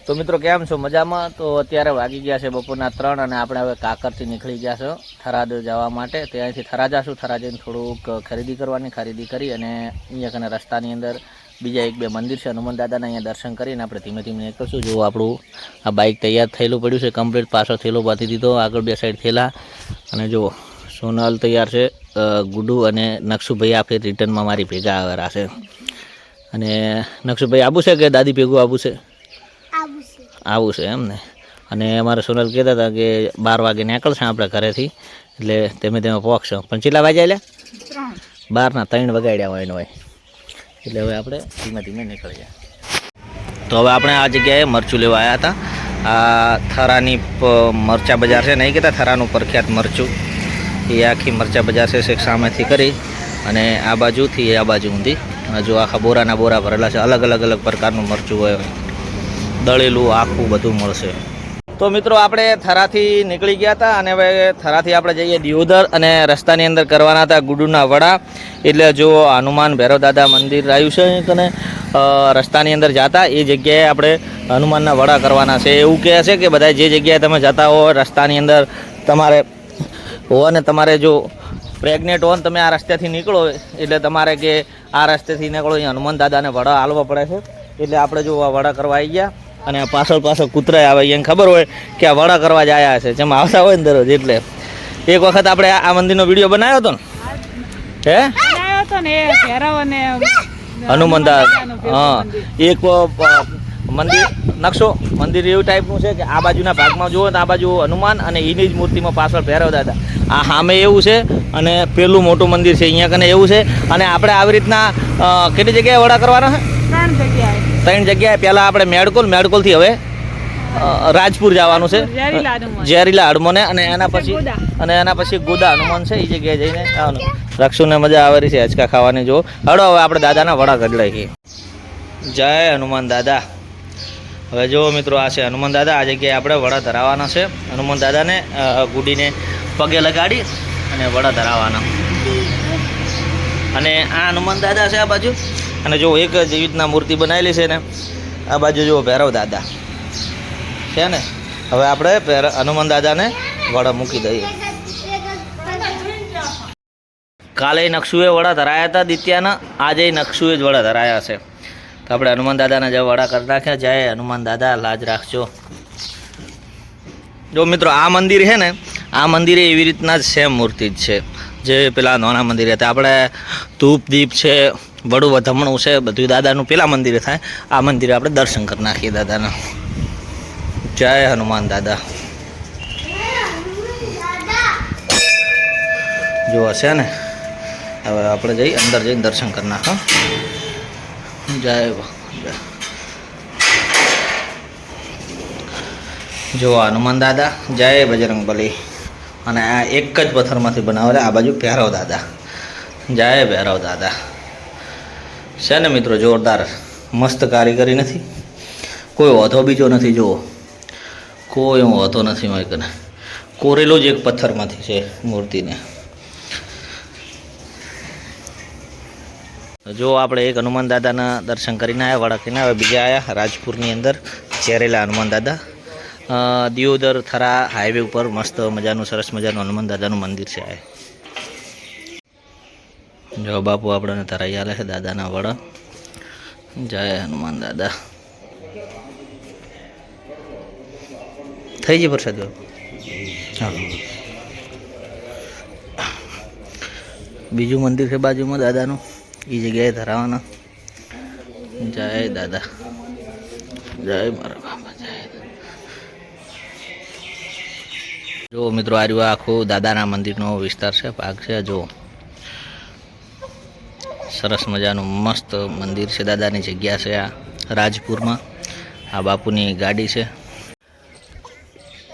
તો મિત્રો કેમ છો? મજામાં? તો અત્યારે વાગી ગયા છે બપોરના 3 અને આપણે હવે કાકરથી નીકળી ગયા છો થરાદ જવા માટે. ત્યાંથી થરાદ જઈશું. થરાદ જઈને થોડુંક ખરીદી કરી અને અહીંયા કને રસ્તાની અંદર બીજા 1-2 મંદિર છે હનુમાન દાદાના, અહીંયા દર્શન કરીને આપણે ધીમે ધીમે નીકળશું. જો આપણું આ બાઇક તૈયાર થયેલું પડ્યું છે કમ્પ્લીટ, પાછો થેલો બાંધી દીધો, આગળ 2 સાઈડ થેલા. અને જો સોનલ તૈયાર છે, ગુડુ અને નકશુભાઈ આપણે રિટર્નમાં મારી ભેગા આવેલા છે. અને નકશુભાઈ આવું છે કે દાદી ભેગું આવું છે? આવું છે એમ ને. અને અમારે સોનલ કહેતા હતા કે 12 વાગે નીકળશે આપણે ઘરેથી, એટલે ધીમે ધીમે પહોંચશો. પણ કેટલા વાગ્યા એટલે 12ના 3 વગાડ્યા હોય એનો હોય, એટલે હવે આપણે ધીમે ધીમે નીકળીએ. તો હવે આપણે આ જગ્યાએ મરચું લેવા આવ્યા હતા. આ થરાની મરચા બજાર છે, નહીં કહેતા થરાનું પ્રખ્યાત મરચું, એ આખી મરચા બજાર છે શેખ સામેથી કરી અને આ બાજુથી આ બાજુ ઊંધી. જો આખા બોરાના બોરા ભરેલા છે, અલગ અલગ પ્રકારનું મરચું હોય, દળેલું આખું બધું મળશે. તો મિત્રો આપણે થરાથી નીકળી ગયા હતા અને હવે થરાથી આપણે જઈએ દિયોદર, અને રસ્તાની અંદર કરવાના હતા ગુડુના વડા. એટલે જો હનુમાન ભૈરવ દાદા મંદિર આવ્યું છે અને રસ્તાની અંદર જતા એ જગ્યાએ આપણે હનુમાનના વડા કરવાના છે. એવું કહે છે કે બધા જે જગ્યાએ તમે જતા હો રસ્તાની અંદર તમારે હો અને તમારે જો પ્રેગ્નેન્ટ હો ને તમે આ રસ્તેથી નીકળો એટલે તમારે કે આ રસ્તેથી નીકળો અહીંયા હનુમાન દાદાને વડા હાલવા પડે છે. એટલે આપણે જો આ વડા કરવા આવી ગયા અને પાછળ કૂતરાય આવે, એને ખબર હોય કે આ વડા કરવા જ આવ્યા છે, જેમ આવતા હોય ને દરરોજ. એટલે એક વખત આપણે આ મંદિરનો વિડીયો બનાવ્યો હતો ને, હનુમાન દાદા. હા, એક મંદિર નકશો મંદિર એવું ટાઈપનું છે કે આ બાજુના ભાગમાં જુઓ તો આ બાજુ હનુમાન અને એની જ મૂર્તિમાં પાછળ ભૈરવ દાદા. આ સામે એવું છે અને પેલું મોટું મંદિર છે અહીંયા કને એવું છે. અને આપણે આવી રીતના કેટલી જગ્યાએ વડા કરવાના છે? 3 જગ્યાએ. પહેલાં આપણે મેડકોલથી હવે રાજપુર જવાનું છે, ઝેરીલા હનુમાને, અને એના પછી ગોદા હનુમાન છે, એ જગ્યાએ જઈને આવવાનું. રક્ષુને મજા આવેલી છે હચકા ખાવાની. જો હડો હવે આપણે દાદાના વડા કઢલાઈએ. જય હનુમાન દાદા. હવે જો મિત્રો આ છે હનુમાન દાદા. આ જગ્યાએ આપણે વડા ધરાવવાના છે. હનુમાન દાદાને ગુડીને પગે લગાડી અને વડા ધરાવવાના. અને આ હનુમાન દાદા છે આ બાજુ. અને જો એક જ રીતના મૂર્તિ બનાવેલી છે ને આ બાજુ જો ભૈરવ દાદા છે ને. હવે આપણે હનુમાન દાદાને વડા મૂકી દઈએ. કાલે નકશુએ વડા ધરાયા હતા દિત્યાના, આજે નકશુએ જ વડા ધરાયા છે. તો આપણે હનુમાન દાદાના જે વડા કરી નાખ્યા. જય હનુમાન દાદા, લાજ રાખજો. જો મિત્રો આ મંદિર છે ને, આ મંદિરે એવી રીતના જ સેમ મૂર્તિ જ છે જે પેલા નાના મંદિરે હતા. આપણે ધૂપ દીપ છે, વડું વધમણું છે, બધું દાદાનું પેલા મંદિરે થાય. આ મંદિરે આપણે દર્શન કરી નાખીએ દાદાના. જય હનુમાન દાદા. જો હશે ને, હવે આપણે જઈ અંદર જઈને દર્શન કરી નાખો. જય જો હનુમાન દાદા, જય બજરંગ બલી. અને આ એક જ પથ્થરમાંથી બનાવેલા. આ બાજુ ભૈરવ દાદા. જય ભૈરવ દાદા છે ને મિત્રો, જોરદાર મસ્ત કારીગરી નથી, કોઈ વધો બીજો નથી. જુઓ કોઈ વધો નથી હોય કે કોરેલો જ એક પથ્થરમાંથી છે મૂર્તિને. જો આપણે એક હનુમાન દાદાના દર્શન કરીને આવ્યા, વડાકીને હવે બીજા આવ્યા રાજપુરની અંદર ઝેરેલા હનુમાન દાદા. દિયોદર થરા હાઈવે ઉપર મસ્ત મજાનું સરસ મજાનું હનુમાન દાદાનું મંદિર છે. જો બાપુ આપણને ધરાઈ આલે છે દાદાના વડા. જય હનુમાન દાદા. થઈ ગઈ પ્રસાદ બાપુ. ચાલો બીજું મંદિર છે બાજુમાં દાદાનું, એ જગ્યાએ ધરાવવાના. જય દાદા, જય મારા બાપા, જય. જો મિત્રો આ રહ્યું આખું દાદાના મંદિરનો વિસ્તાર છે, ભાગ છે. જો સરસ મજાનું મસ્ત મંદિર છે, દાદાની જગ્યા છે આ રાજપુરમાં. આ બાપુની ગાડી છે.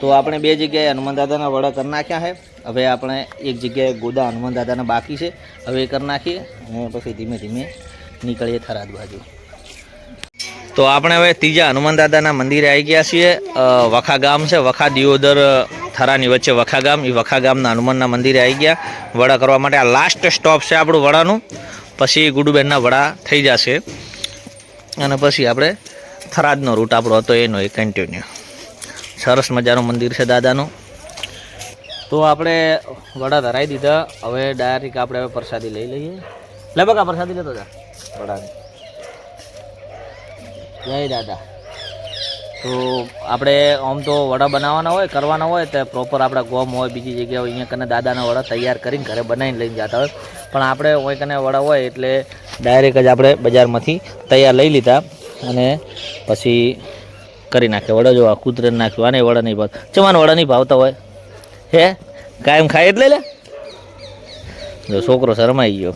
તો આપણે 2 જગ્યાએ હનુમાન દાદાના વડા કરી નાખ્યા છે. હવે આપણે એક જગ્યાએ ગોદા હનુમાન દાદાના બાકી છે, હવે એ કરી નાખીએ અને પછી ધીમે ધીમે નીકળીએ થરાદ બાજુ. તો આપણે હવે ત્રીજા હનુમાન દાદાના મંદિરે આવી ગયા છીએ. વખા ગામ છે, વખા દિયોદર થરાની વચ્ચે વખા ગામ. એ વખા ગામના હનુમાનના મંદિરે આવી ગયા વડા કરવા માટે. આ લાસ્ટ સ્ટોપ છે આપણું વડાનું. પછી ગુડુબેનના વડા થઈ જશે અને પછી આપણે થરાદનો રૂટ આપણો હતો એનો એ કન્ટિન્યુ. સરસ મજાનું મંદિર છે દાદાનું. તો આપણે વડા ધરાવી દીધા. હવે ડાયરેક્ટ આપણે હવે પ્રસાદી લઈ લઈએ. લે બકા પ્રસાદી લેતો જા વડાની. જય દાદા. તો આપણે આમ તો વડા બનાવવાના હોય કરવાના હોય તો પ્રોપર આપણા ગોમ હોય બીજી જગ્યાએ હોય અહીંયા કને દાદાના વડા તૈયાર કરીને ઘરે બનાવીને લઈને જતા હોય. પણ આપણે હોય કને વડા હોય એટલે ડાયરેક્ટ જ આપણે બજારમાંથી તૈયાર લઈ લીધા અને પછી કરી નાખે. વડા જો આ કૂતરે નાખ્યું આને વડા નહીં ભાવતા. ચમાને વડા નહીં ભાવતા હોય હે કાયમ ખાય એટલે લે જો છોકરો શરમાઈ ગયો.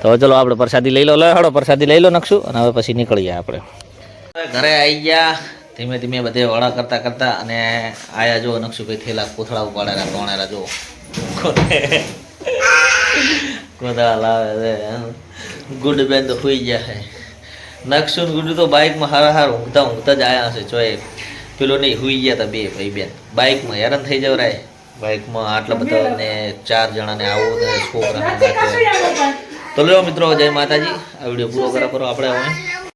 તો ચલો આપણે પ્રસાદી લઈ લો. લે હળો પ્રસાદી લઈ લો નકશું અને હવે પછી નીકળીએ આપણે. ઘરે આવી ગયા ધીમે ધીમે બધે વડા કરતા કરતા અને આયા જો નકશુભાઈ થેલા કોથળા ઉપાડેલા તોણેલા જો કોથળા લાવે છે. ગુડ બેન તો સુઈ ગયા છે. નકશું ગુડ તો બાઇકમાં હાર ઊંઘતા જ આવ્યા હશે. ચોય પેલો નહીં સુઈ ગયા હતા બે ભાઈ બેન બાઇકમાં હેરાન થઈ જવરાય. બાઇકમાં આટલા બધા ને 4 જણાને આવું ને છોકરા. તો લો મિત્રો જય માતાજી. આ વિડીયો પૂરો કરો આપણે હવે